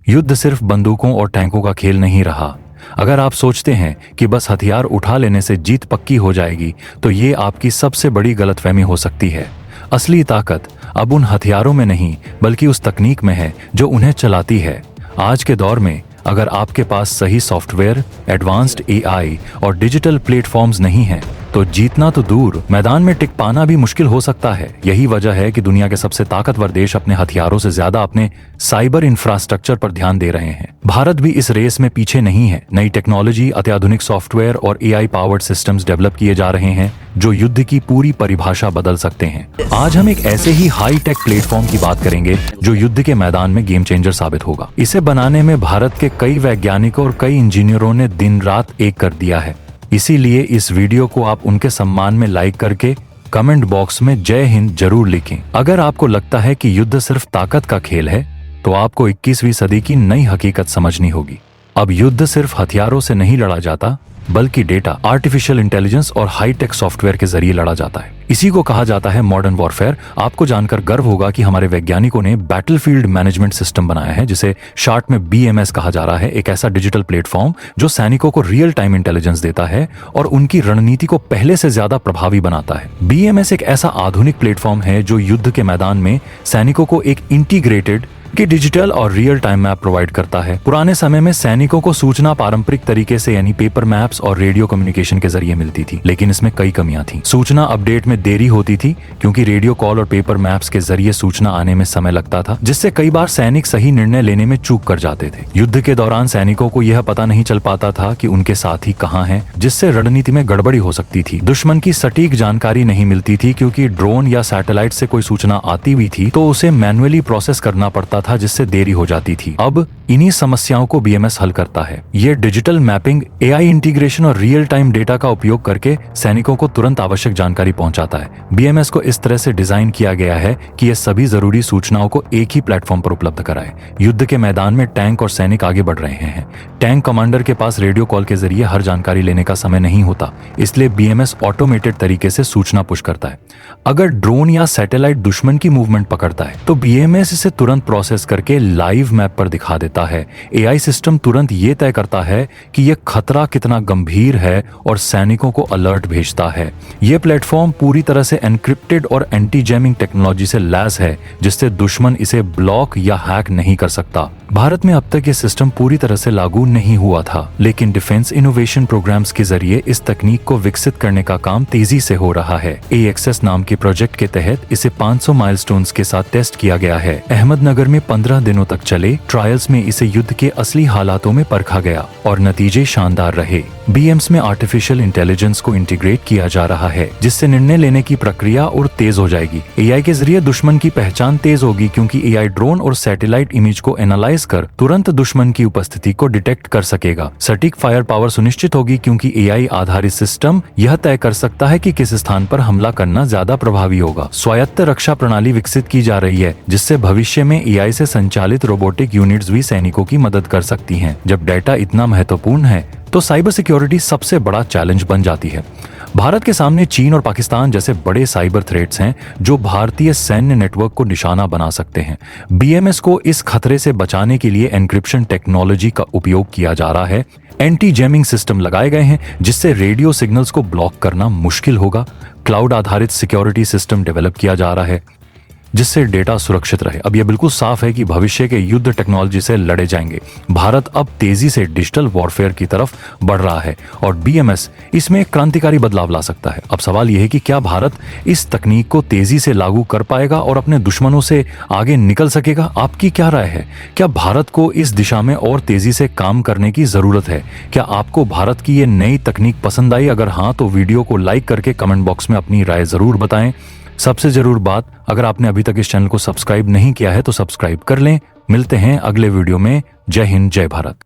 युद्ध सिर्फ बंदूकों और टैंकों का खेल नहीं रहा। अगर आप सोचते हैं कि बस हथियार उठा लेने से जीत पक्की हो जाएगी, तो ये आपकी सबसे बड़ी गलतफहमी हो सकती है। असली ताकत अब उन हथियारों में नहीं, बल्कि उस तकनीक में है जो उन्हें चलाती है। आज के दौर में अगर आपके पास सही सॉफ्टवेयर, एडवांस्ड एआई और डिजिटल प्लेटफॉर्म्स नहीं हैं, तो जीतना तो दूर, मैदान में टिक पाना भी मुश्किल हो सकता है। यही वजह है कि दुनिया के सबसे ताकतवर देश अपने हथियारों से ज्यादा अपने साइबर इंफ्रास्ट्रक्चर पर ध्यान दे रहे हैं। भारत भी इस रेस में पीछे नहीं है। नई टेक्नोलॉजी, अत्याधुनिक सॉफ्टवेयर और एआई पावर्ड सिस्टम्स डेवलप किए जा रहे हैं जो युद्ध की पूरी परिभाषा बदल सकते हैं। आज हम एक ऐसे ही हाई टेक प्लेटफॉर्म की बात करेंगे जो युद्ध के मैदान में गेम चेंजर साबित होगा। इसे बनाने में भारत के कई वैज्ञानिकों और कई इंजीनियरों ने दिन रात एक कर दिया है। इसीलिए इस वीडियो को आप उनके सम्मान में लाइक करके कमेंट बॉक्स में जय हिंद जरूर लिखें। अगर आपको लगता है कि युद्ध सिर्फ ताकत का खेल है, तो आपको 21वीं सदी की नई हकीकत समझनी होगी। अब युद्ध सिर्फ हथियारों से नहीं लड़ा जाता, बल्कि डेटा, आर्टिफिशियल इंटेलिजेंस और हाईटेक सॉफ्टवेयर के जरिए लड़ा जाता है। इसी को कहा जाता है मॉडर्न वॉरफेयर। आपको जानकर गर्व होगा कि हमारे वैज्ञानिकों ने बैटलफील्ड मैनेजमेंट सिस्टम बनाया है, जिसे शॉर्ट में बीएमएस कहा जा रहा है। एक ऐसा डिजिटल प्लेटफॉर्म जो सैनिकों को रियल टाइम इंटेलिजेंस देता है और उनकी रणनीति को पहले से ज्यादा प्रभावी बनाता है। बीएमएस एक ऐसा आधुनिक प्लेटफॉर्म है जो युद्ध के मैदान में सैनिकों को एक इंटीग्रेटेड कि डिजिटल और रियल टाइम मैप प्रोवाइड करता है। पुराने समय में सैनिकों को सूचना पारंपरिक तरीके से यानी पेपर मैप्स और रेडियो कम्युनिकेशन के जरिए मिलती थी, लेकिन इसमें कई कमियां थी। सूचना अपडेट में देरी होती थी क्योंकि रेडियो कॉल और पेपर मैप्स के जरिए सूचना आने में समय लगता था, जिससे कई बार सैनिक सही निर्णय लेने में चूक कर जाते थे। युद्ध के दौरान सैनिकों को यह पता नहीं चल पाता था कि उनके साथी कहाँ हैं, जिससे रणनीति में गड़बड़ी हो सकती थी। दुश्मन की सटीक जानकारी नहीं मिलती थी क्योंकि ड्रोन या सैटेलाइट से कोई सूचना आती भी थी तो उसे मैन्युअली प्रोसेस करना पड़ता था, जिससे देरी हो जाती थी। अब इन्हीं समस्याओं को बीएमएस हल करता है। ये डिजिटल मैपिंग, एआई इंटीग्रेशन और रियल टाइम डेटा का उपयोग करके सैनिकों को तुरंत आवश्यक जानकारी पहुंचाता है। बीएमएस को इस तरह से डिजाइन किया गया है कि यह सभी जरूरी सूचनाओं को एक ही प्लेटफॉर्म पर उपलब्ध कराए। युद्ध के मैदान में टैंक और सैनिक आगे बढ़ रहे हैं। टैंक कमांडर के पास रेडियो कॉल के जरिए हर जानकारी लेने का समय नहीं होता, इसलिए बीएमएस ऑटोमेटेड तरीके से सूचना पुश करता है। अगर ड्रोन या सैटेलाइट दुश्मन की मूवमेंट पकड़ता है तो बीएमएस इसे तुरंत प्रोसेस करके लाइव मैप पर दिखा देता है। एआई सिस्टम तुरंत ये तय करता है कि यह खतरा कितना गंभीर है और सैनिकों को अलर्ट भेजता है। यह प्लेटफॉर्म पूरी तरह से एन्क्रिप्टेड और एंटी जैमिंग टेक्नोलॉजी से लैस है, जिससे दुश्मन इसे ब्लॉक या हैक नहीं कर सकता। भारत में अब तक ये सिस्टम पूरी तरह से लागू नहीं हुआ था, लेकिन डिफेंस इनोवेशन प्रोग्राम्स के जरिए इस तकनीक को विकसित करने का काम तेजी से हो रहा है। AXS नाम के प्रोजेक्ट के तहत इसे 500 माइलस्टोन्स के साथ टेस्ट किया गया है। अहमदनगर में 15 दिनों तक चले ट्रायल्स में इसे युद्ध के असली हालातों में परखा गया और नतीजे शानदार रहे। बीएम्स में आर्टिफिशियल इंटेलिजेंस को इंटीग्रेट किया जा रहा है, जिससे निर्णय लेने की प्रक्रिया और तेज हो जाएगी। एआई के जरिए दुश्मन की पहचान तेज होगी क्योंकि एआई ड्रोन और सैटेलाइट इमेज को एनालाइज कर तुरंत दुश्मन की उपस्थिति को डिटेक्ट कर सकेगा। सटीक फायर पावर सुनिश्चित होगी क्योंकि एआई आधारित सिस्टम यह तय कर सकता है कि किस स्थान पर हमला करना ज्यादा प्रभावी होगा। स्वायत्त रक्षा प्रणाली विकसित की जा रही है, जिससे भविष्य में एआई से संचालित रोबोटिक यूनिट्स भी सैनिकों की मदद कर सकती हैं। जब डेटा इतना महत्वपूर्ण है तो साइबर सिक्योरिटी सबसे बड़ा चैलेंज बन जाती है। भारत के सामने चीन और पाकिस्तान जैसे बड़े साइबर थ्रेट्स हैं जो भारतीय सैन्य नेटवर्क को निशाना बना सकते हैं। बीएमएस को इस खतरे से बचाने के लिए एन्क्रिप्शन टेक्नोलॉजी का उपयोग किया जा रहा है। एंटी जैमिंग सिस्टम लगाए गए हैं जिससे रेडियो सिग्नल्स को ब्लॉक करना मुश्किल होगा। क्लाउड आधारित सिक्योरिटी सिस्टम डेवलप किया जा रहा है जिससे डेटा सुरक्षित रहे। अब यह बिल्कुल साफ है कि भविष्य के युद्ध टेक्नोलॉजी से लड़े जाएंगे। भारत अब तेजी से डिजिटल वॉरफेयर की तरफ बढ़ रहा है और बीएमएस इसमें एक क्रांतिकारी बदलाव ला सकता है। अब सवाल यह है कि क्या भारत इस तकनीक को तेजी से लागू कर पाएगा और अपने दुश्मनों से आगे निकल सकेगा? आपकी क्या राय है? क्या भारत को इस दिशा में और तेजी से काम करने की जरूरत है? क्या आपको भारत की ये नई तकनीक पसंद आई? अगर हाँ, तो वीडियो को लाइक करके कमेंट बॉक्स में अपनी राय जरूर बताएं। सबसे जरूर बात, अगर आपने अभी तक इस चैनल को सब्सक्राइब नहीं किया है तो सब्सक्राइब कर लें। मिलते हैं अगले वीडियो में। जय हिंद, जय भारत।